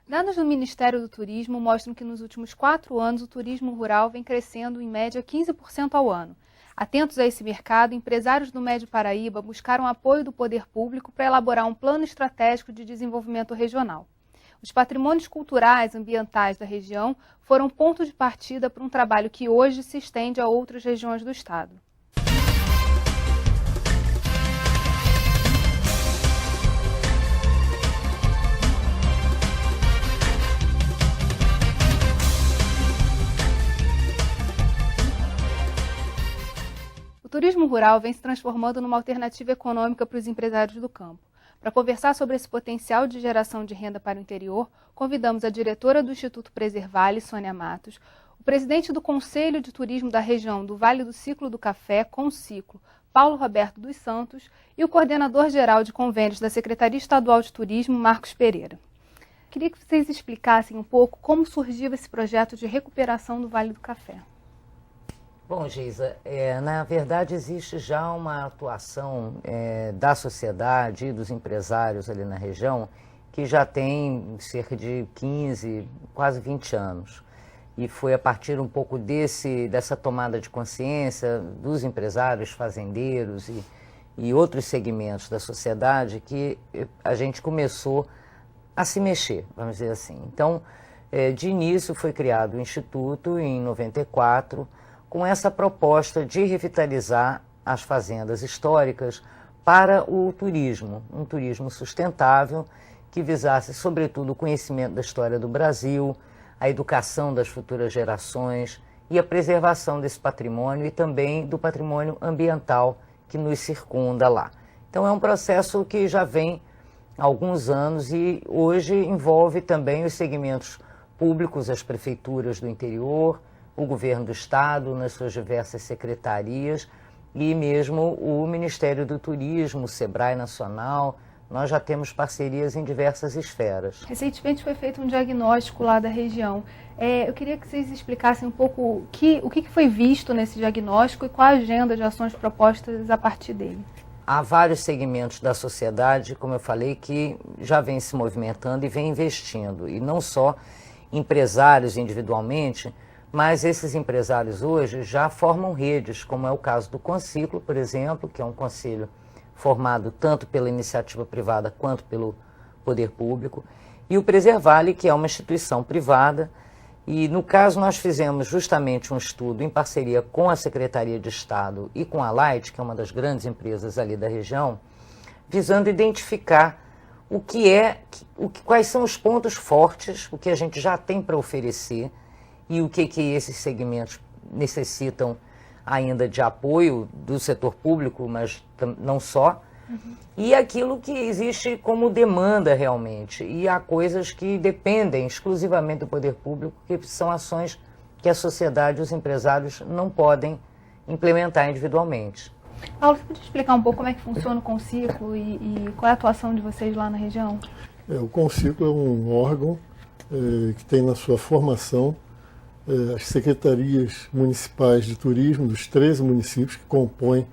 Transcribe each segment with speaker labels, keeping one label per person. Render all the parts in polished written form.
Speaker 1: Dados do Ministério do Turismo mostram que nos últimos 4 anos o turismo rural vem crescendo em média 15% ao ano. Atentos a esse mercado, empresários do Médio Paraíba buscaram apoio do poder público para elaborar um plano estratégico de desenvolvimento regional. Os patrimônios culturais e ambientais da região foram ponto de partida para um trabalho que hoje se estende a outras regiões do estado. O turismo rural vem se transformando numa alternativa econômica para os empresários do campo. Para conversar sobre esse potencial de geração de renda para o interior, convidamos a diretora do Instituto Preservale, Sônia Matos, o presidente do Conselho de Turismo da região do Vale do Ciclo do Café, Conciclo, Paulo Roberto dos Santos, e o coordenador-geral de convênios da Secretaria Estadual de Turismo, Marcos Pereira. Queria que vocês explicassem um pouco como surgiu esse projeto de recuperação do Vale do Café.
Speaker 2: Bom, Geisa, na verdade existe já uma atuação da sociedade e dos empresários ali na região que já tem cerca de 15, quase 20 anos. E foi a partir um pouco dessa tomada de consciência dos empresários, fazendeiros e outros segmentos da sociedade que a gente começou a se mexer, vamos dizer assim. Então, de início foi criado o Instituto em 94, com essa proposta de revitalizar as fazendas históricas para o turismo, um turismo sustentável que visasse, sobretudo, o conhecimento da história do Brasil, a educação das futuras gerações e a preservação desse patrimônio e também do patrimônio ambiental que nos circunda lá. Então é um processo que já vem há alguns anos e hoje envolve também os segmentos públicos, as prefeituras do interior, o governo do estado, nas suas diversas secretarias e mesmo o Ministério do Turismo, o Sebrae Nacional. Nós já temos parcerias em diversas esferas.
Speaker 1: Recentemente foi feito um diagnóstico lá da região. Eu queria que vocês explicassem um pouco o que foi visto nesse diagnóstico e qual a agenda de ações propostas a partir dele.
Speaker 2: Há vários segmentos da sociedade, como eu falei, que já vem se movimentando e vem investindo. E não só empresários individualmente, mas esses empresários hoje já formam redes, como é o caso do Conciclo, por exemplo, que é um conselho formado tanto pela iniciativa privada quanto pelo poder público, e o Preservale, que é uma instituição privada, e no caso nós fizemos justamente um estudo em parceria com a Secretaria de Estado e com a Light, que é uma das grandes empresas ali da região, visando identificar quais são os pontos fortes, o que a gente já tem para oferecer, e o que esses segmentos necessitam ainda de apoio do setor público, mas não só, e aquilo que existe como demanda realmente. E há coisas que dependem exclusivamente do poder público, que são ações que a sociedade e os empresários não podem implementar individualmente.
Speaker 1: Paulo, você pode explicar um pouco como é que funciona o Conciclo e qual é a atuação de vocês lá na região?
Speaker 3: O Conciclo é um órgão que tem na sua formação as secretarias municipais de turismo dos 13 municípios que compõem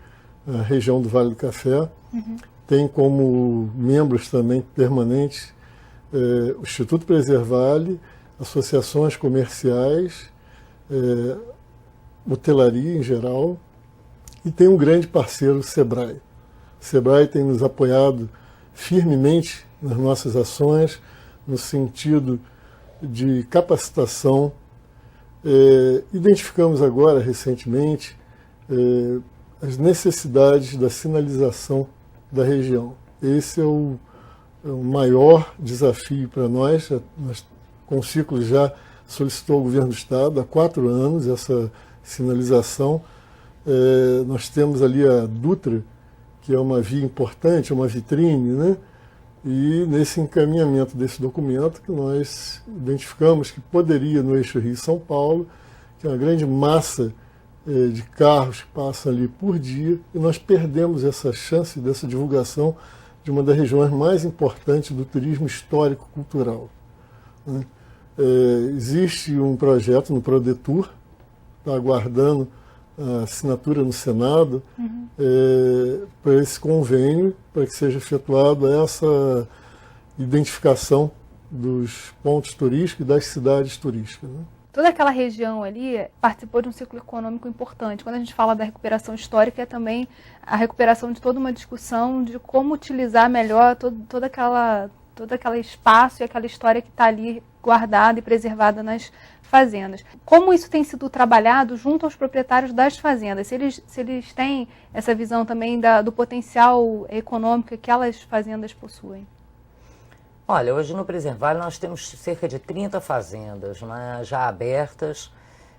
Speaker 3: a região do Vale do Café. Tem como membros também permanentes o Instituto Preservale, associações comerciais, hotelaria em geral, e tem um grande parceiro, o Sebrae. O Sebrae tem nos apoiado firmemente nas nossas ações, no sentido de capacitação. Identificamos agora, recentemente, as necessidades da sinalização da região. Esse é o maior desafio para nós. Com o Conciclo já solicitou ao governo do estado há 4 anos essa sinalização. Nós temos ali a Dutra, que é uma via importante, uma vitrine, né? E nesse encaminhamento desse documento que nós identificamos que poderia, no eixo Rio-São Paulo, que é uma grande massa de carros que passam ali por dia, e nós perdemos essa chance dessa divulgação de uma das regiões mais importantes do turismo histórico-cultural. Existe um projeto no Prodetur, está aguardando a assinatura no Senado, para esse convênio, para que seja efetuada essa identificação dos pontos turísticos e das cidades turísticas, né?
Speaker 1: Toda aquela região ali participou de um ciclo econômico importante. Quando a gente fala da recuperação histórica, é também a recuperação de toda uma discussão de como utilizar melhor todo aquele espaço e aquela história que está ali guardada e preservada nas fazendas. Como isso tem sido trabalhado junto aos proprietários das fazendas? Se eles têm essa visão também do potencial econômico que aquelas fazendas possuem?
Speaker 2: Olha, hoje no Preservale nós temos cerca de 30 fazendas, né, já abertas,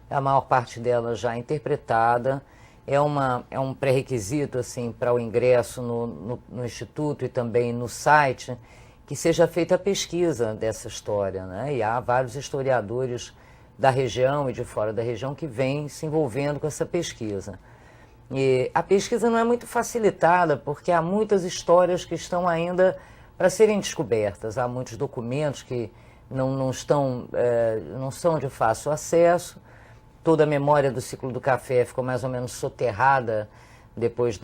Speaker 2: a maior parte delas já interpretada. É um pré-requisito assim, para o ingresso no Instituto e também no site, que seja feita a pesquisa dessa história, né? E há vários historiadores da região e de fora da região que vêm se envolvendo com essa pesquisa. E a pesquisa não é muito facilitada, porque há muitas histórias que estão ainda para serem descobertas. Há muitos documentos que não são de fácil acesso. Toda a memória do ciclo do café ficou mais ou menos soterrada depois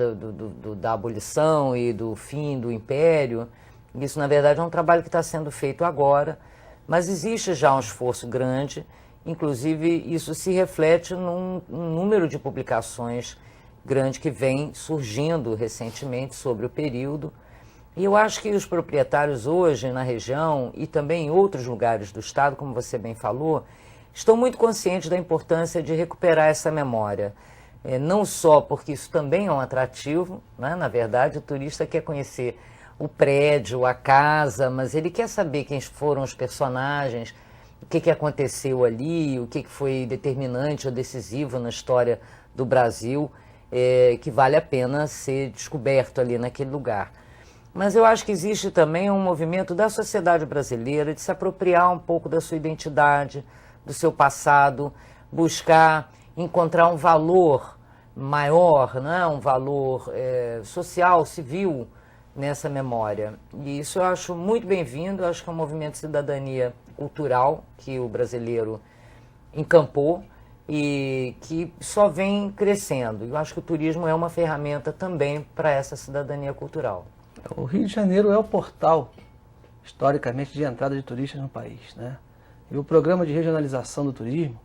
Speaker 2: da abolição e do fim do Império. Isso, na verdade, é um trabalho que está sendo feito agora, mas existe já um esforço grande. Inclusive, isso se reflete num número de publicações grande que vem surgindo recentemente sobre o período. E eu acho que os proprietários hoje na região e também em outros lugares do estado, como você bem falou, estão muito conscientes da importância de recuperar essa memória. Não só porque isso também é um atrativo, né? Na verdade, o turista quer conhecer o prédio, a casa, mas ele quer saber quem foram os personagens, o que aconteceu ali, o que foi determinante ou decisivo na história do Brasil, que vale a pena ser descoberto ali naquele lugar. Mas eu acho que existe também um movimento da sociedade brasileira de se apropriar um pouco da sua identidade, do seu passado, buscar encontrar um valor maior, né? Um valor social, civil, nessa memória. E isso eu acho muito bem-vindo, acho que é um movimento de cidadania cultural que o brasileiro encampou e que só vem crescendo. Eu acho que o turismo é uma ferramenta também para essa cidadania cultural.
Speaker 4: O Rio de Janeiro é o portal, historicamente, de entrada de turistas no país, né? E o programa de regionalização do turismo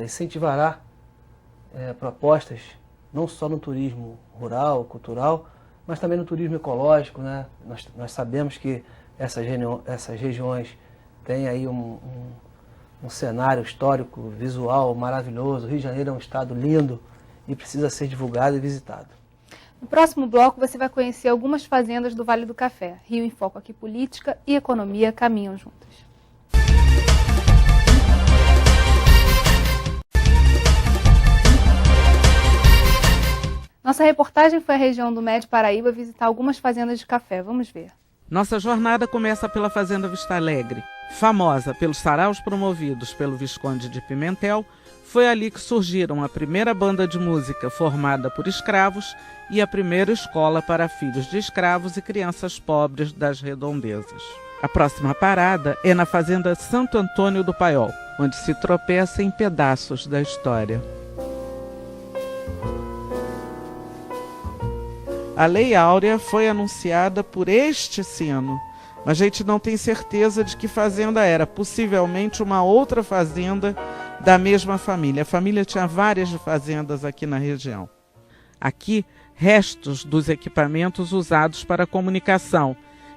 Speaker 4: incentivará propostas não só no turismo rural, cultural, mas também no turismo ecológico, né? Nós sabemos que essas regiões têm aí um cenário histórico, visual maravilhoso. O Rio de Janeiro é um estado lindo e precisa ser divulgado e visitado.
Speaker 1: No próximo bloco você vai conhecer algumas fazendas do Vale do Café. Rio em Foco aqui, política e economia caminham juntas. Nossa reportagem foi à região do Médio Paraíba visitar algumas fazendas de café. Vamos ver.
Speaker 5: Nossa jornada começa pela Fazenda Vista Alegre. Famosa pelos saraus promovidos pelo Visconde de Pimentel, foi ali que surgiram a primeira banda de música formada por escravos e a primeira escola para filhos de escravos e crianças pobres das redondezas. A próxima parada é na Fazenda Santo Antônio do Paiol, onde se tropeça em pedaços da história. A Lei Áurea foi anunciada por este sino, mas a gente não tem certeza de que fazenda era, possivelmente uma outra fazenda da mesma família. A família tinha várias fazendas aqui na região. Aqui, restos dos equipamentos usados para comunicação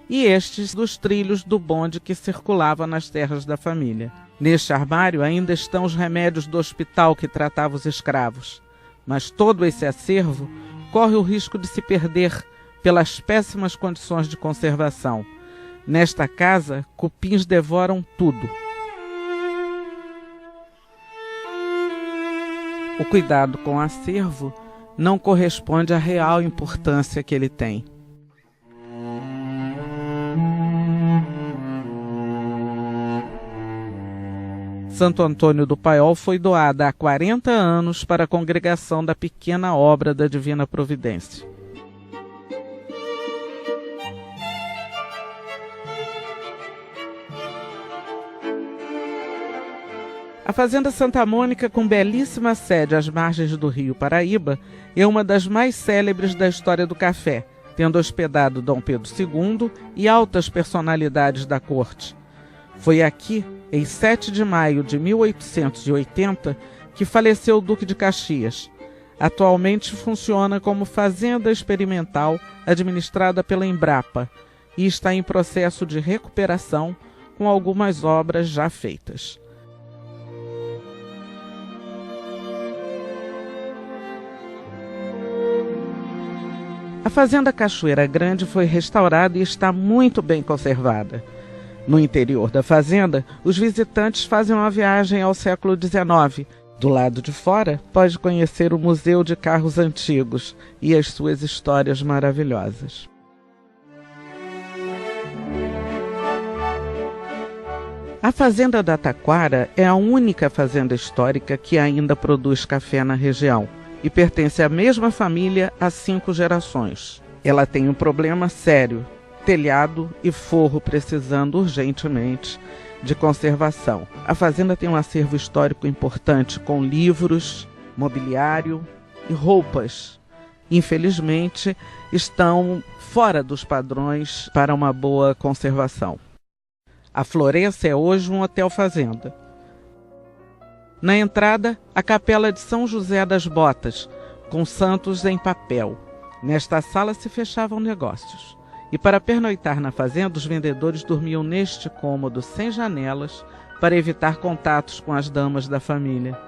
Speaker 5: e estes dos trilhos do bonde que circulava nas terras da família. Neste armário ainda estão os remédios do hospital que tratava os escravos, mas todo esse acervo corre o risco de se perder pelas péssimas condições de conservação. Nesta casa, cupins devoram tudo. O cuidado com o acervo não corresponde à real importância que ele tem. Santo Antônio do Paiol foi doada há 40 anos para a congregação da Pequena Obra da Divina Providência. A Fazenda Santa Mônica, com belíssima sede às margens do Rio Paraíba, é uma das mais célebres da história do café, tendo hospedado Dom Pedro II e altas personalidades da corte. Foi aqui, em 7 de maio de 1880, que faleceu o Duque de Caxias. Atualmente funciona como fazenda experimental administrada pela Embrapa e está em processo de recuperação com algumas obras já feitas. A Fazenda Cachoeira Grande foi restaurada e está muito bem conservada. No interior da fazenda, os visitantes fazem uma viagem ao século XIX. Do lado de fora, pode conhecer o Museu de Carros Antigos e as suas histórias maravilhosas. A Fazenda da Taquara é a única fazenda histórica que ainda produz café na região e pertence à mesma família há 5 gerações. Ela tem um problema sério: telhado e forro precisando urgentemente de conservação. A fazenda tem um acervo histórico importante com livros, mobiliário e roupas. Infelizmente, estão fora dos padrões para uma boa conservação. A Florença é hoje um hotel-fazenda. Na entrada, a Capela de São José das Botas, com santos em papel. Nesta sala se fechavam negócios. E para pernoitar na fazenda, os vendedores dormiam neste cômodo sem janelas para evitar contatos com as damas da família.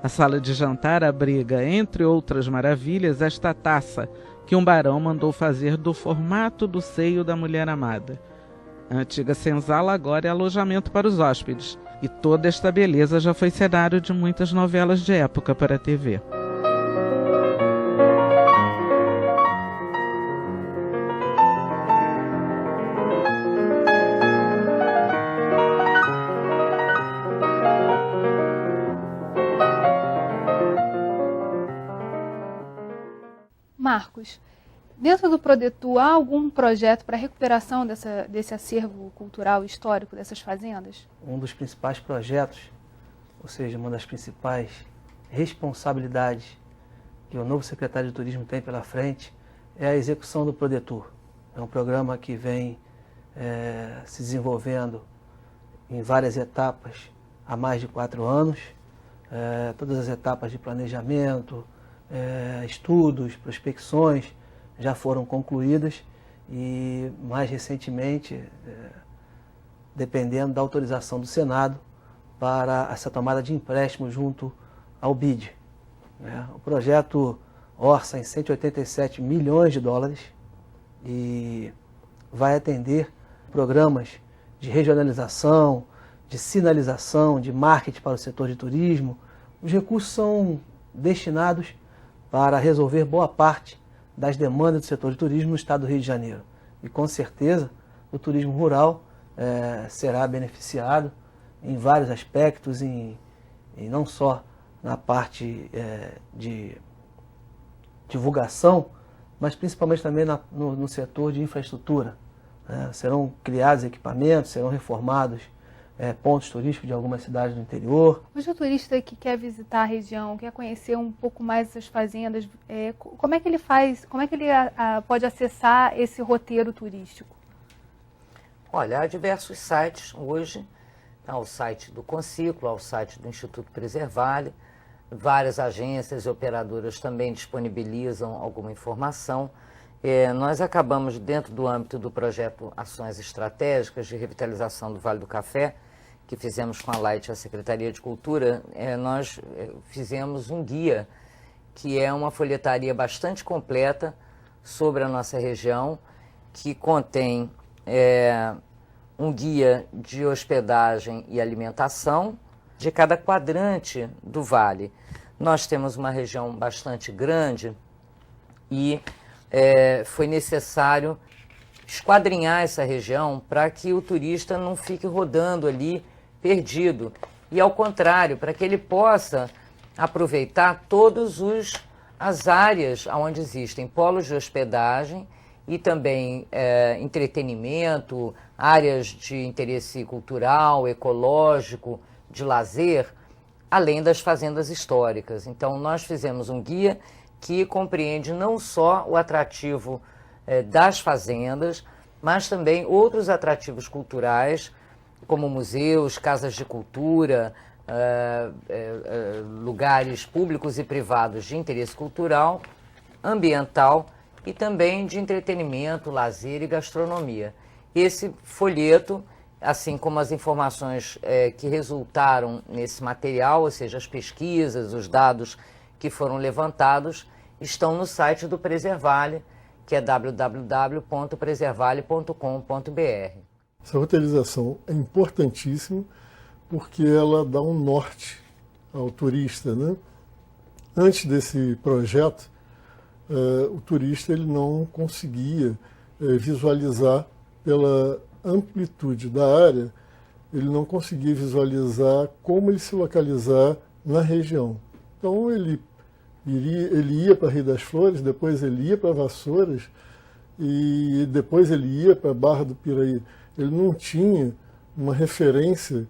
Speaker 5: A sala de jantar abriga, entre outras maravilhas, esta taça que um barão mandou fazer do formato do seio da mulher amada. A antiga senzala agora é alojamento para os hóspedes, e toda esta beleza já foi cenário de muitas novelas de época para a TV.
Speaker 1: Marcos, dentro do Prodetur, há algum projeto para a recuperação desse acervo cultural histórico dessas fazendas?
Speaker 4: Um dos principais projetos, ou seja, uma das principais responsabilidades que o novo secretário de Turismo tem pela frente é a execução do Prodetur. É um programa que vem se desenvolvendo em várias etapas há mais de 4 anos. Todas as etapas de planejamento, estudos, prospecções já foram concluídas e, mais recentemente, dependendo da autorização do Senado, para essa tomada de empréstimo junto ao BID. O projeto orça em 187 milhões de dólares e vai atender programas de regionalização, de sinalização, de marketing para o setor de turismo. Os recursos são destinados para resolver boa parte das demandas do setor de turismo no estado do Rio de Janeiro. E com certeza o turismo rural será beneficiado em vários aspectos, e não só na parte de divulgação, mas principalmente também no setor de infraestrutura. Serão criados equipamentos, serão reformados pontos turísticos de algumas cidades do interior.
Speaker 1: Hoje o turista que quer visitar a região, quer conhecer um pouco mais essas fazendas, como é que ele faz, como é que ele pode acessar esse roteiro turístico?
Speaker 2: Olha, há diversos sites hoje. Há o site do Conciclo, há o site do Instituto Preservale. Várias agências e operadoras também disponibilizam alguma informação. Nós acabamos, dentro do âmbito do projeto Ações Estratégicas de Revitalização do Vale do Café, que fizemos com a Light e a Secretaria de Cultura, nós fizemos um guia, que é uma folhetaria bastante completa sobre a nossa região, que contém um guia de hospedagem e alimentação de cada quadrante do vale. Nós temos uma região bastante grande e foi necessário esquadrinhar essa região para que o turista não fique rodando ali perdido. E ao contrário, para que ele possa aproveitar todas as áreas onde existem polos de hospedagem e também entretenimento, áreas de interesse cultural, ecológico, de lazer, além das fazendas históricas. Então, nós fizemos um guia que compreende não só o atrativo das fazendas, mas também outros atrativos culturais como museus, casas de cultura, lugares públicos e privados de interesse cultural, ambiental e também de entretenimento, lazer e gastronomia. Esse folheto, assim como as informações que resultaram nesse material, ou seja, as pesquisas, os dados que foram levantados, estão no site do Preservale, que é www.preservale.com.br.
Speaker 3: Essa roteirização é importantíssima porque ela dá um norte ao turista, né? Antes desse projeto, o turista ele não conseguia visualizar pela amplitude da área, ele não conseguia visualizar como ele se localizar na região. Então ele ia para Rio das Flores, depois ele ia para Vassouras e depois ele ia para Barra do Piraí. Ele não tinha uma referência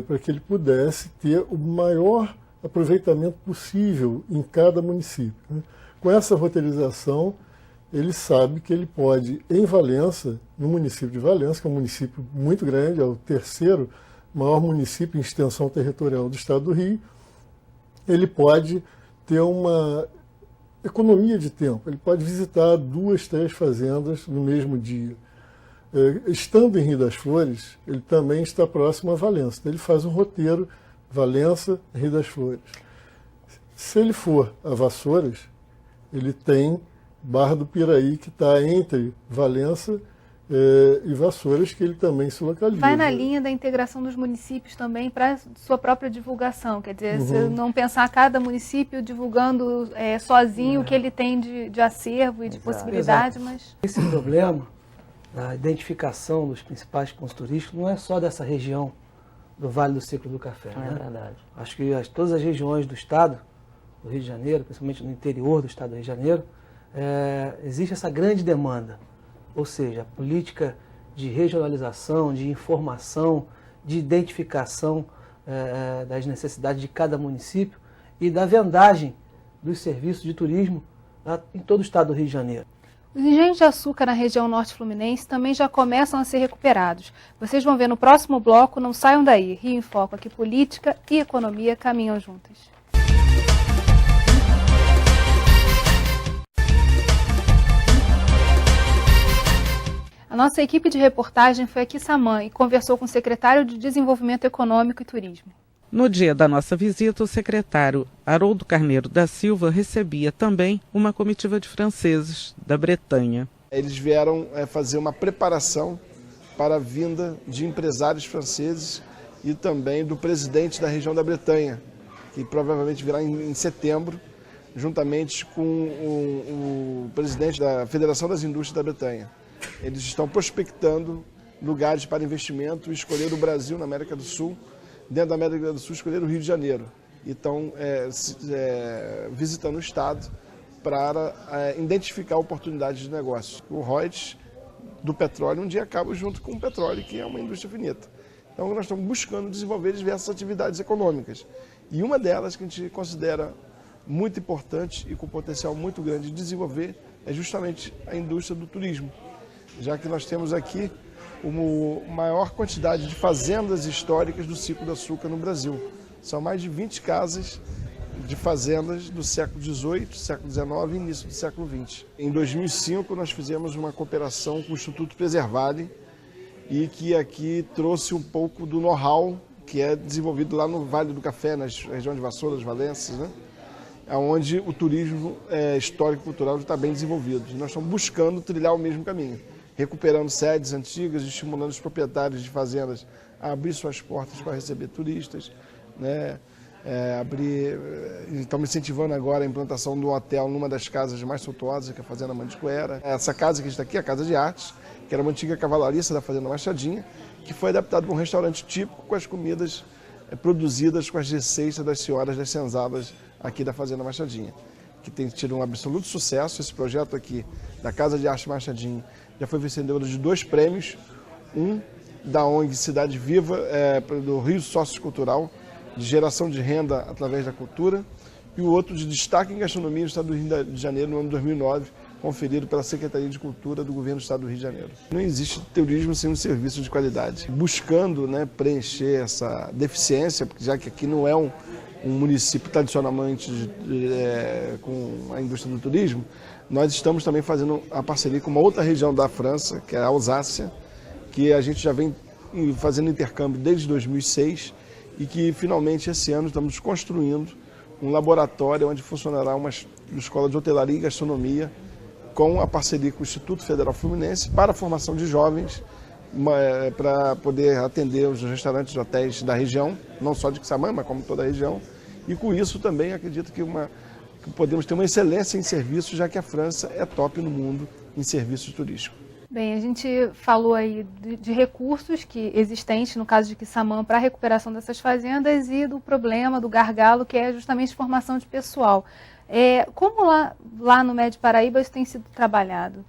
Speaker 3: para que ele pudesse ter o maior aproveitamento possível em cada município, né? Com essa roteirização, ele sabe que ele pode, em Valença, no município de Valença, que é um município muito grande, é o terceiro maior município em extensão territorial do estado do Rio, ele pode ter uma economia de tempo, ele pode visitar 2, 3 fazendas no mesmo dia. Estando em Rio das Flores, ele também está próximo a Valença, então ele faz um roteiro Valença, Rio das Flores. Se ele for a Vassouras, ele tem Barra do Piraí, que está entre Valença e Vassouras, que ele também se localiza.
Speaker 1: Vai na linha da integração dos municípios também para sua própria divulgação, quer dizer, você não pensar cada município divulgando sozinho o que ele tem de acervo e de possibilidade, mas...
Speaker 4: Esse problema da identificação dos principais pontos turísticos não é só dessa região do Vale do Ciclo do Café, né?
Speaker 2: É verdade.
Speaker 4: Acho que todas as regiões do estado, do Rio de Janeiro, principalmente no interior do estado do Rio de Janeiro, existe essa grande demanda, ou seja, a política de regionalização, de informação, de identificação das necessidades de cada município e da vendagem dos serviços de turismo em todo o estado do Rio de Janeiro.
Speaker 1: Os engenhos de açúcar na região norte fluminense também já começam a ser recuperados. Vocês vão ver no próximo bloco, não saiam daí. Rio em Foco, aqui política e economia caminham juntas. A nossa equipe de reportagem foi a Quissamã e conversou com o secretário de Desenvolvimento Econômico e Turismo.
Speaker 5: No dia da nossa visita, o secretário Haroldo Carneiro da Silva recebia também uma comitiva de franceses da Bretanha.
Speaker 6: Eles vieram fazer uma preparação para a vinda de empresários franceses e também do presidente da região da Bretanha, que provavelmente virá em setembro, juntamente com o presidente da Federação das Indústrias da Bretanha. Eles estão prospectando lugares para investimento e escolher o Brasil na América do Sul, dentro da América do Sul, escolher o Rio de Janeiro. E estão visitando o estado para identificar oportunidades de negócio. O royalties do petróleo um dia acaba junto com o petróleo, que é uma indústria finita. Então nós estamos buscando desenvolver diversas atividades econômicas. E uma delas que a gente considera muito importante e com potencial muito grande de desenvolver é justamente a indústria do turismo. Já que nós temos aqui a maior quantidade de fazendas históricas do ciclo do açúcar no Brasil. São mais de 20 casas de fazendas do século XVIII, século XIX e início do século XX. Em 2005 nós fizemos uma cooperação com o Instituto Preservale e que aqui trouxe um pouco do know-how que é desenvolvido lá no Vale do Café, na região de Vassouras, Valença, né? Onde o turismo histórico e cultural está bem desenvolvido. E nós estamos buscando trilhar o mesmo caminho, recuperando sedes antigas, estimulando os proprietários de fazendas a abrir suas portas para receber turistas, né? Estamos incentivando agora a implantação do hotel numa das casas mais suntuosas, que é a Fazenda Mandicoera. Essa casa que está aqui, a Casa de Artes, que era uma antiga cavalariça da Fazenda Machadinha, que foi adaptada para um restaurante típico com as comidas produzidas com as receitas das senhoras das senzalas aqui da Fazenda Machadinha, que tem tido um absoluto sucesso. Esse projeto aqui da Casa de Arte Machadinha já foi vencedor de 2 prêmios, um da ONG Cidade Viva, do Rio Sociocultural, de geração de renda através da cultura, e o outro de destaque em gastronomia no estado do Rio de Janeiro no ano 2009, conferido pela Secretaria de Cultura do Governo do Estado do Rio de Janeiro. Não existe turismo sem um serviço de qualidade. Buscando, né, preencher essa deficiência, porque já que aqui não é um município tradicionalmente com a indústria do turismo, nós estamos também fazendo a parceria com uma outra região da França, que é a Alsácia, que a gente já vem fazendo intercâmbio desde 2006 e que finalmente esse ano estamos construindo um laboratório onde funcionará uma escola de hotelaria e gastronomia com a parceria com o Instituto Federal Fluminense para a formação de jovens para poder atender os restaurantes e hotéis da região, não só de Quissamã, mas como toda a região. E com isso também acredito que podemos ter uma excelência em serviços, já que a França é top no mundo em serviços turísticos.
Speaker 1: Bem, a gente falou aí de recursos que existentes, no caso de Quissamã, para a recuperação dessas fazendas e do problema, do gargalo, que é justamente formação de pessoal. Como lá no Med Paraíba isso tem sido trabalhado?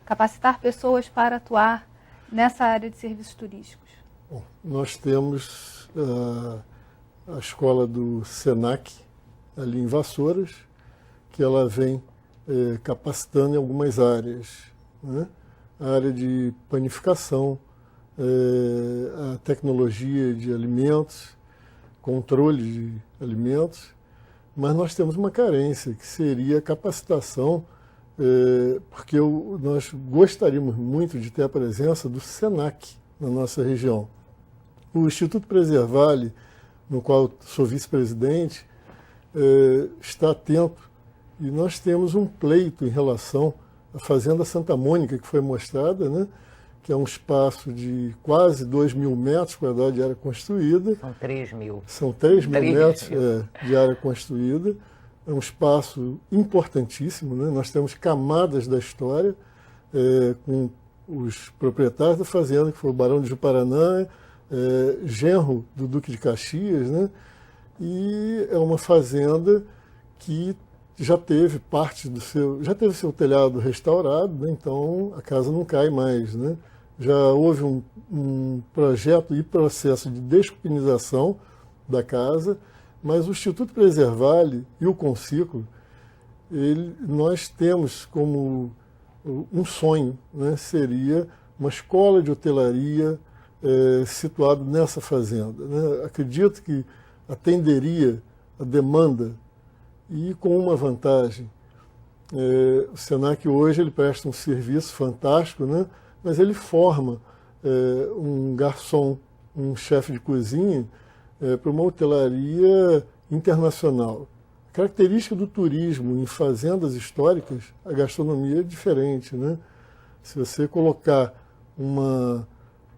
Speaker 1: Capacitar pessoas para atuar nessa área de serviços turísticos.
Speaker 3: Bom, nós temos a escola do SENAC, ali em Vassouras, que ela vem capacitando em algumas áreas, né? A área de panificação, a tecnologia de alimentos, controle de alimentos, mas nós temos uma carência, que seria a capacitação, porque nós gostaríamos muito de ter a presença do SENAC na nossa região. O Instituto Preservale, no qual sou vice-presidente, está atento e nós temos um pleito em relação à Fazenda Santa Mônica, que foi mostrada, né, que é um espaço de quase 2.000 metros quadrados de área construída.
Speaker 2: São 3.000.
Speaker 3: São 3.000 metros de área construída. É um espaço importantíssimo, né? Nós temos camadas da história com os proprietários da fazenda, que foi o Barão de Juparanã, genro do Duque de Caxias, né? E é uma fazenda que já teve seu telhado restaurado, né? Então a casa não cai mais, né? Já houve um projeto e processo de descupinização da casa, mas o Instituto Preservale e o Conciclo, nós temos como um sonho, né? Seria uma escola de hotelaria situada nessa fazenda, né? Acredito que atenderia a demanda e com uma vantagem. O SENAC hoje ele presta um serviço fantástico, né? Mas ele forma um garçom, um chefe de cozinha para uma hotelaria internacional. A característica do turismo em fazendas históricas, a gastronomia é diferente, né? Se você colocar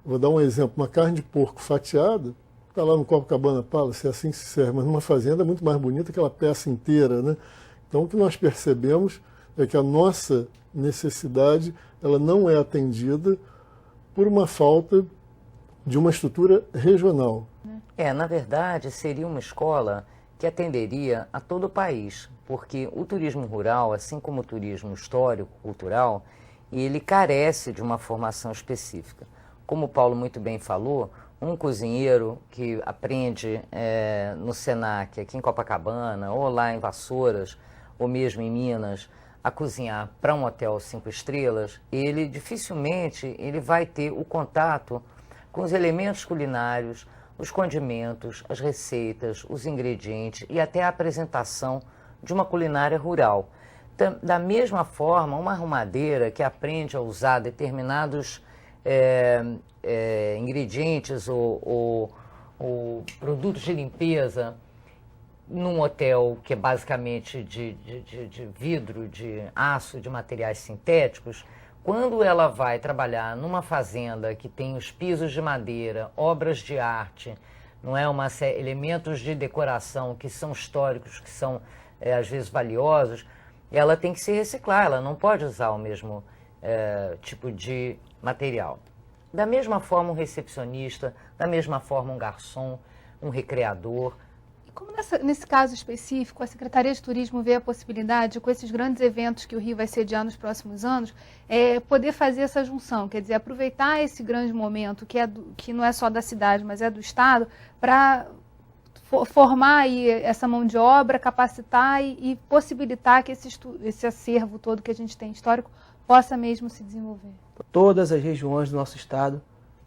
Speaker 3: vou dar um exemplo, uma carne de porco fatiada, está lá no Copacabana Palace, assim se serve, mas numa fazenda é muito mais bonita aquela peça inteira, né? Então o que nós percebemos é que a nossa necessidade ela não é atendida por uma falta de uma estrutura regional.
Speaker 2: Na verdade, seria uma escola que atenderia a todo o país, porque o turismo rural, assim como o turismo histórico, cultural, ele carece de uma formação específica. Como o Paulo muito bem falou, um cozinheiro que aprende no SENAC, aqui em Copacabana, ou lá em Vassouras, ou mesmo em Minas, a cozinhar para um hotel 5 estrelas, ele dificilmente vai ter o contato com os elementos culinários, os condimentos, as receitas, os ingredientes e até a apresentação de uma culinária rural. Da mesma forma, uma arrumadeira que aprende a usar determinados ingredientes ou produtos de limpeza num hotel que é basicamente de vidro, de aço, de materiais sintéticos, quando ela vai trabalhar numa fazenda que tem os pisos de madeira, obras de arte, não é, elementos de decoração que são históricos, que são às vezes valiosos, ela tem que se reciclar, ela não pode usar o mesmo tipo de material. Da mesma forma um recepcionista, da mesma forma um garçom, um recreador.
Speaker 1: Como nesse caso específico, a Secretaria de Turismo vê a possibilidade, com esses grandes eventos que o Rio vai sediar nos próximos anos, poder fazer essa junção, quer dizer, aproveitar esse grande momento, que não é só da cidade, mas é do Estado, para formar aí essa mão de obra, capacitar e possibilitar que esse acervo todo que a gente tem histórico possa mesmo se desenvolver.
Speaker 4: Todas as regiões do nosso estado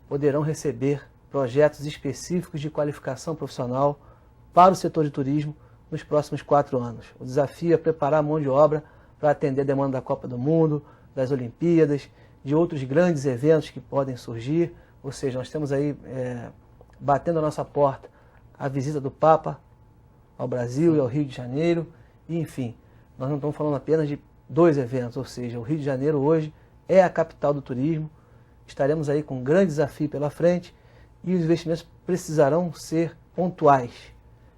Speaker 4: poderão receber projetos específicos de qualificação profissional para o setor de turismo nos próximos 4 anos. O desafio é preparar a mão de obra para atender a demanda da Copa do Mundo, das Olimpíadas, de outros grandes eventos que podem surgir. Ou seja, nós temos aí, batendo a nossa porta, a visita do Papa ao Brasil e ao Rio de Janeiro. E, enfim, nós não estamos falando apenas de 2 eventos, ou seja, o Rio de Janeiro hoje é a capital do turismo. Estaremos aí com um grande desafio pela frente e os investimentos precisarão ser pontuais,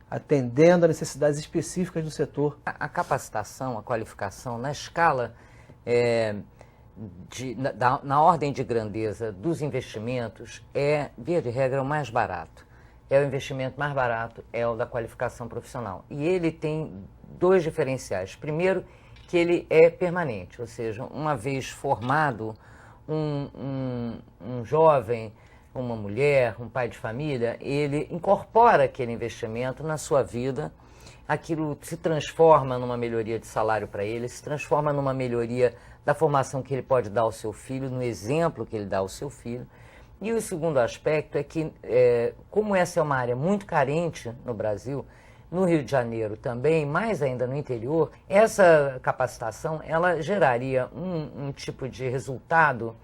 Speaker 4: atendendo a necessidades específicas do setor.
Speaker 2: A capacitação, a qualificação, na escala, na ordem de grandeza dos investimentos, via de regra, o mais barato. O investimento mais barato é o da qualificação profissional. E ele tem 2 diferenciais. Primeiro, que ele é permanente, ou seja, uma vez formado, um jovem, uma mulher, um pai de família, ele incorpora aquele investimento na sua vida, aquilo se transforma numa melhoria de salário para ele, se transforma numa melhoria da formação que ele pode dar ao seu filho, no exemplo que ele dá ao seu filho. E o segundo aspecto é que, como essa é uma área muito carente no Brasil, no Rio de Janeiro também, mais ainda no interior, essa capacitação ela geraria um tipo de resultado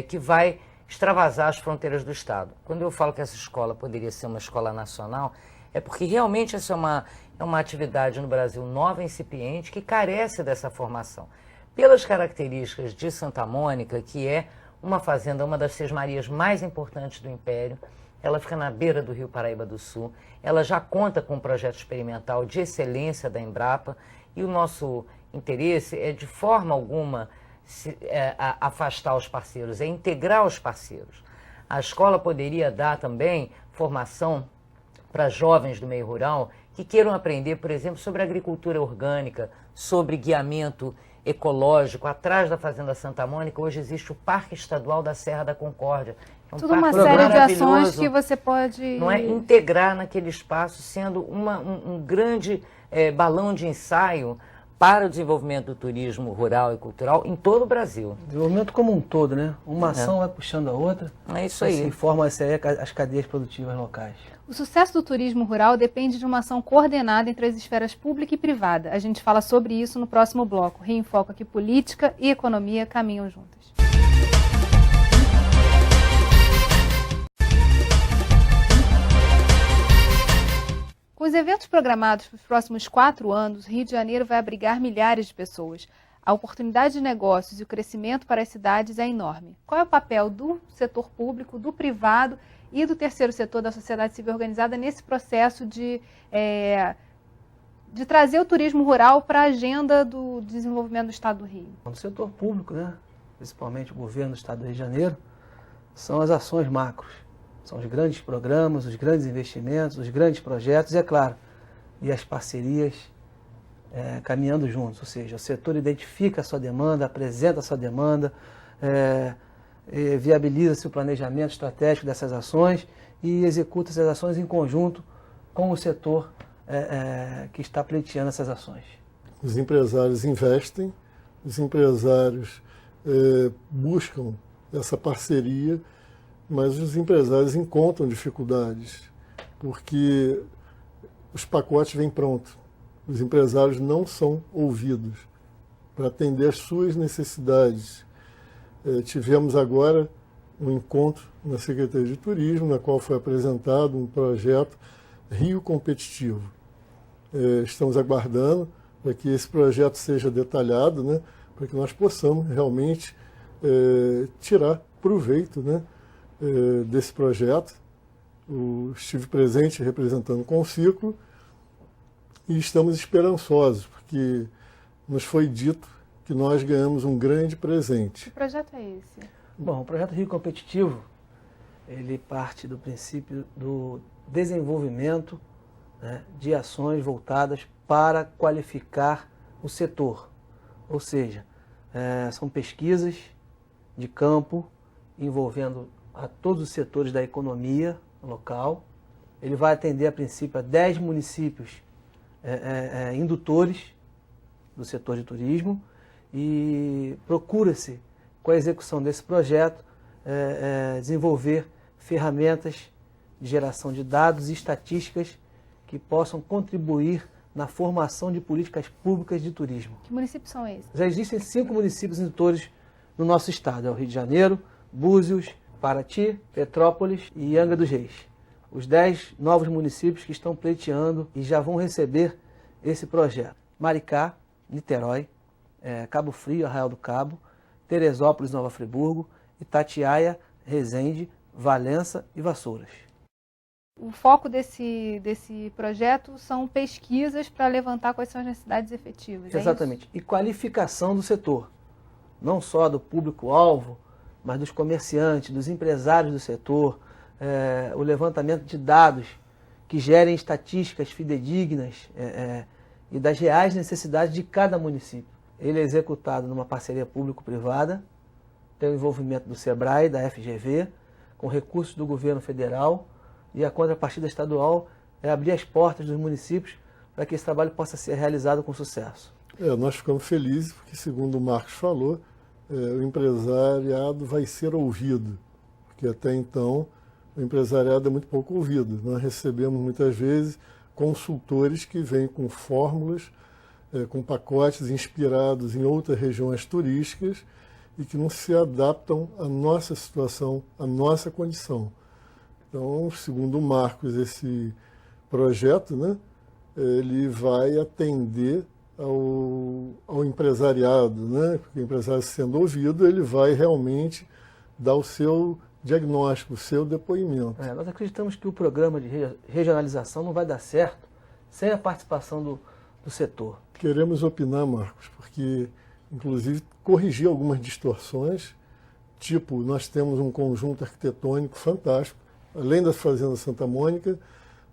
Speaker 2: que vai extravasar as fronteiras do Estado. Quando eu falo que essa escola poderia ser uma escola nacional, é porque realmente essa é uma atividade no Brasil nova, incipiente, que carece dessa formação. Pelas características de Santa Mônica, que é uma fazenda, uma das sesmarias mais importantes do Império, ela fica na beira do Rio Paraíba do Sul, ela já conta com um projeto experimental de excelência da Embrapa e o nosso interesse é de forma alguma afastar os parceiros, é integrar os parceiros. A escola poderia dar também formação para jovens do meio rural que queiram aprender, por exemplo, sobre agricultura orgânica, sobre guiamento ecológico. Atrás da Fazenda Santa Mônica, hoje existe o Parque Estadual da Serra da Concórdia. É
Speaker 1: tudo uma série de ações que você pode...
Speaker 2: Não é integrar naquele espaço, sendo um grande balão de ensaio para o desenvolvimento do turismo rural e cultural em todo o Brasil.
Speaker 4: Desenvolvimento como um todo, né? Uma ação vai puxando a outra.
Speaker 2: É isso aí.
Speaker 4: E formam as cadeias produtivas locais.
Speaker 1: O sucesso do turismo rural depende de uma ação coordenada entre as esferas pública e privada. A gente fala sobre isso no próximo bloco. Rio em Foco, aqui política e economia caminham juntas. Com os eventos programados para os próximos 4 anos, Rio de Janeiro vai abrigar milhares de pessoas. A oportunidade de negócios e o crescimento para as cidades é enorme. Qual é o papel do setor público, do privado e do terceiro setor da sociedade civil organizada nesse processo de trazer o turismo rural para a agenda do desenvolvimento do Estado do Rio?
Speaker 4: No setor público, né, principalmente o governo do Estado do Rio de Janeiro, são as ações macros. São os grandes programas, os grandes investimentos, os grandes projetos, e é claro, e as parcerias caminhando juntos. Ou seja, o setor identifica a sua demanda, apresenta a sua demanda, viabiliza-se o planejamento estratégico dessas ações e executa essas ações em conjunto com o setor que está pleiteando essas ações.
Speaker 3: Os empresários investem, os empresários buscam essa parceria, mas os empresários encontram dificuldades, porque os pacotes vêm prontos. Os empresários não são ouvidos para atender às suas necessidades. Tivemos agora um encontro na Secretaria de Turismo, na qual foi apresentado um projeto Rio Competitivo. Estamos aguardando para que esse projeto seja detalhado, né, para que nós possamos realmente tirar proveito, né, desse projeto. Estive presente representando o Conciclo e estamos esperançosos, porque nos foi dito que nós ganhamos um grande presente.
Speaker 1: Que projeto é esse?
Speaker 4: Bom, o projeto Rio Competitivo, ele parte do princípio do desenvolvimento, né, de ações voltadas para qualificar o setor. Ou seja, são pesquisas de campo envolvendo a todos os setores da economia local, Ele vai atender, a princípio, a 10 municípios indutores do setor de turismo e procura-se, com a execução desse projeto, desenvolver ferramentas de geração de dados e estatísticas que possam contribuir na formação de políticas públicas de turismo.
Speaker 1: Que municípios são esses?
Speaker 4: Já existem 5 municípios indutores no nosso estado, é o Rio de Janeiro, Búzios, Paraty, Petrópolis e Angra dos Reis. Os 10 novos municípios que estão pleiteando e já vão receber esse projeto. Maricá, Niterói, Cabo Frio, Arraial do Cabo, Teresópolis, Nova Friburgo, Itatiaia, Resende, Valença e Vassouras.
Speaker 1: O foco desse projeto são pesquisas para levantar quais são as necessidades efetivas.
Speaker 4: Exatamente. E qualificação do setor. Não só do público-alvo, mas dos comerciantes, dos empresários do setor, o levantamento de dados que gerem estatísticas fidedignas e das reais necessidades de cada município. Ele é executado numa parceria público-privada, tem o envolvimento do SEBRAE, da FGV, com recursos do governo federal, e a contrapartida estadual é abrir as portas dos municípios para que esse trabalho possa ser realizado com sucesso.
Speaker 3: Nós ficamos felizes porque, segundo o Marcos falou, o empresariado vai ser ouvido, porque até então o empresariado é muito pouco ouvido. Nós recebemos muitas vezes consultores que vêm com fórmulas, com pacotes inspirados em outras regiões turísticas e que não se adaptam à nossa situação, à nossa condição. Então, segundo o Marcos, esse projeto, né, ele vai atender ao empresariado, né, porque o empresário sendo ouvido, ele vai realmente dar o seu diagnóstico, o seu depoimento.
Speaker 4: Nós acreditamos que o programa de regionalização não vai dar certo sem a participação do setor.
Speaker 3: Queremos opinar, Marcos, porque, inclusive, corrigir algumas distorções, tipo, nós temos um conjunto arquitetônico fantástico. Além da Fazenda Santa Mônica,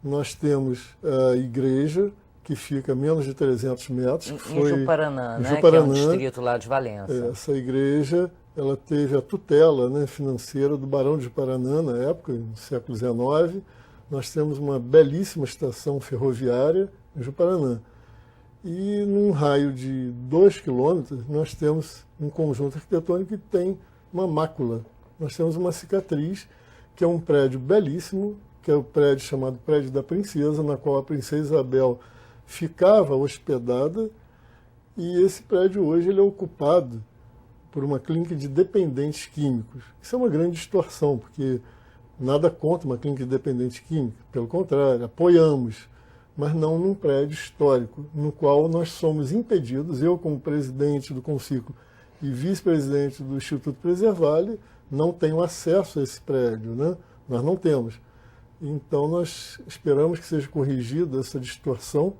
Speaker 3: nós temos a igreja, que fica a menos de 300 metros.
Speaker 2: Em Juparanã, né?
Speaker 3: Juparanã,
Speaker 2: que é um distrito lá de Valença.
Speaker 3: Essa igreja, ela teve a tutela, né, financeira do Barão de Juparanã, na época, no século XIX. Nós temos uma belíssima estação ferroviária em Juparanã. E num raio de 2 quilômetros, nós temos um conjunto arquitetônico que tem uma mácula. Nós temos uma cicatriz, que é um prédio belíssimo, que é o prédio chamado Prédio da Princesa, na qual a Princesa Isabel ficava hospedada, e esse prédio hoje ele é ocupado por uma clínica de dependentes químicos. Isso é uma grande distorção, porque nada contra uma clínica de dependentes químicos, pelo contrário, apoiamos, mas não num prédio histórico, no qual nós somos impedidos, eu como presidente do Conciclo e vice-presidente do Instituto Preservale, não tenho acesso a esse prédio, né? Nós não temos. Então nós esperamos que seja corrigida essa distorção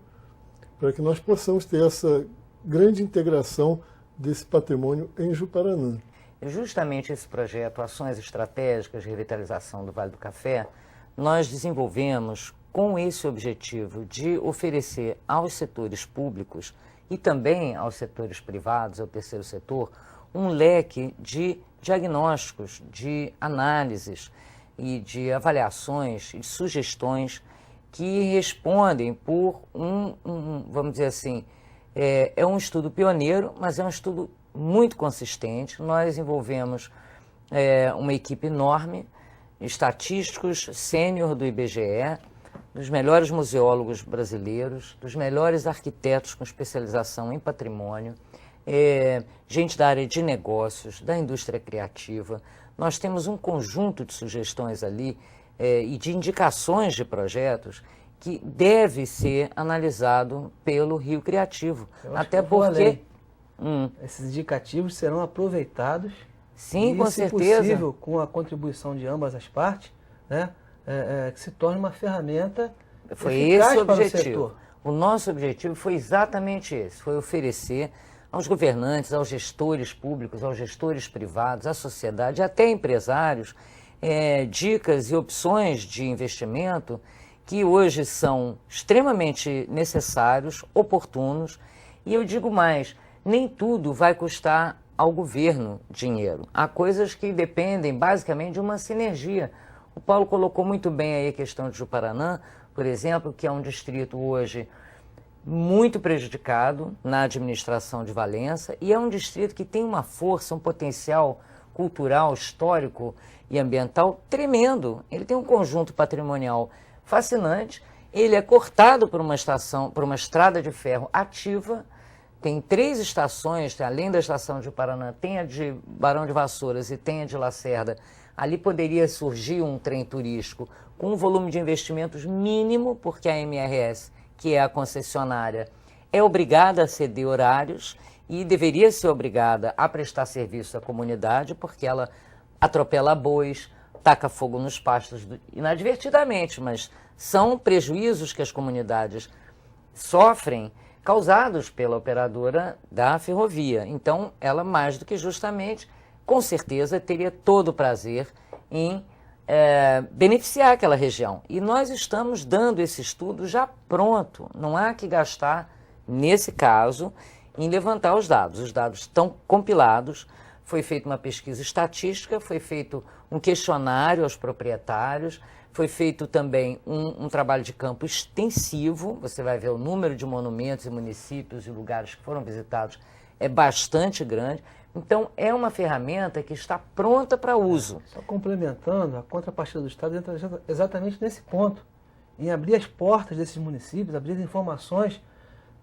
Speaker 3: para que nós possamos ter essa grande integração desse patrimônio em Juparanã.
Speaker 2: Justamente esse projeto, Ações Estratégicas de Revitalização do Vale do Café, nós desenvolvemos com esse objetivo de oferecer aos setores públicos e também aos setores privados, ao terceiro setor, um leque de diagnósticos, de análises e de avaliações e sugestões que respondem por vamos dizer assim, é um estudo pioneiro, mas é um estudo muito consistente. Nós envolvemos uma equipe enorme, estatísticos sênior do IBGE, dos melhores museólogos brasileiros, dos melhores arquitetos com especialização em patrimônio, gente da área de negócios, da indústria criativa. Nós temos um conjunto de sugestões ali e de indicações de projetos que deve ser analisado pelo Rio Criativo. Até porque
Speaker 4: esses indicativos serão aproveitados.
Speaker 2: Sim,
Speaker 4: e,
Speaker 2: com
Speaker 4: se
Speaker 2: certeza.
Speaker 4: possível, com a contribuição de ambas as partes, né, que se torne uma ferramenta
Speaker 2: foi
Speaker 4: eficaz
Speaker 2: esse o
Speaker 4: para
Speaker 2: objetivo.
Speaker 4: o setor.
Speaker 2: O nosso objetivo foi exatamente esse, foi oferecer aos governantes, aos gestores públicos, aos gestores privados, à sociedade, até empresários, dicas e opções de investimento que hoje são extremamente necessários, oportunos, e eu digo mais, nem tudo vai custar ao governo dinheiro. Há coisas que dependem basicamente de uma sinergia. O Paulo colocou muito bem aí a questão de Juparanã, por exemplo, que é um distrito hoje muito prejudicado na administração de Valença, e é um distrito que tem uma força, um potencial cultural, histórico e ambiental tremendo. Ele tem um conjunto patrimonial fascinante, ele é cortado por uma estrada de ferro ativa, tem 3 estações, além da estação de Juparanã, tem a de Barão de Vassouras e tem a de Lacerda. Ali poderia surgir um trem turístico com um volume de investimentos mínimo, porque a MRS, que é a concessionária, é obrigada a ceder horários e deveria ser obrigada a prestar serviço à comunidade, porque ela atropela bois, taca fogo nos pastos inadvertidamente, mas são prejuízos que as comunidades sofrem causados pela operadora da ferrovia. Então, ela mais do que justamente, com certeza, teria todo o prazer em beneficiar aquela região. E nós estamos dando esse estudo já pronto, não há que gastar, nesse caso, em levantar os dados. Os dados estão compilados, foi feita uma pesquisa estatística, foi feito um questionário aos proprietários, foi feito também um trabalho de campo extensivo, você vai ver o número de monumentos e municípios e lugares que foram visitados é bastante grande. Então, é uma ferramenta que está pronta para uso.
Speaker 4: Só complementando, a contrapartida do Estado entra exatamente nesse ponto, em abrir as portas desses municípios, abrir as informações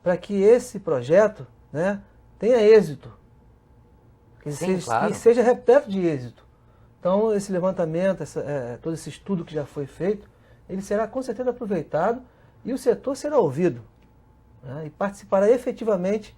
Speaker 4: para que esse projeto, né, tenha êxito, que seja repleto de êxito. Então, esse levantamento, todo esse estudo que já foi feito, ele será com certeza aproveitado e o setor será ouvido, né, e participará efetivamente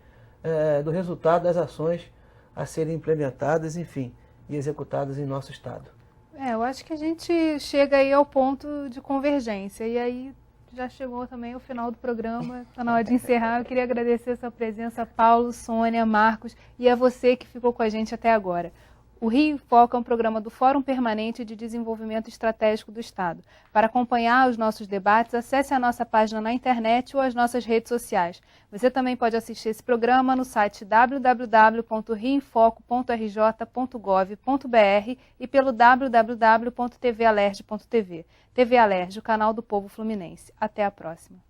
Speaker 4: do resultado das ações a serem implementadas, enfim, e executadas em nosso Estado.
Speaker 1: Eu acho que a gente chega aí ao ponto de convergência, e aí já chegou também o final do programa, está na hora de encerrar. Eu queria agradecer a sua presença, Paulo, Sônia, Marcos, e a você que ficou com a gente até agora. O Rio em Foco é um programa do Fórum Permanente de Desenvolvimento Estratégico do Estado. Para acompanhar os nossos debates, acesse a nossa página na internet ou as nossas redes sociais. Você também pode assistir esse programa no site www.rioemfoco.rj.gov.br e pelo www.tvalerj.tv. TV Alerj, o canal do povo fluminense. Até a próxima.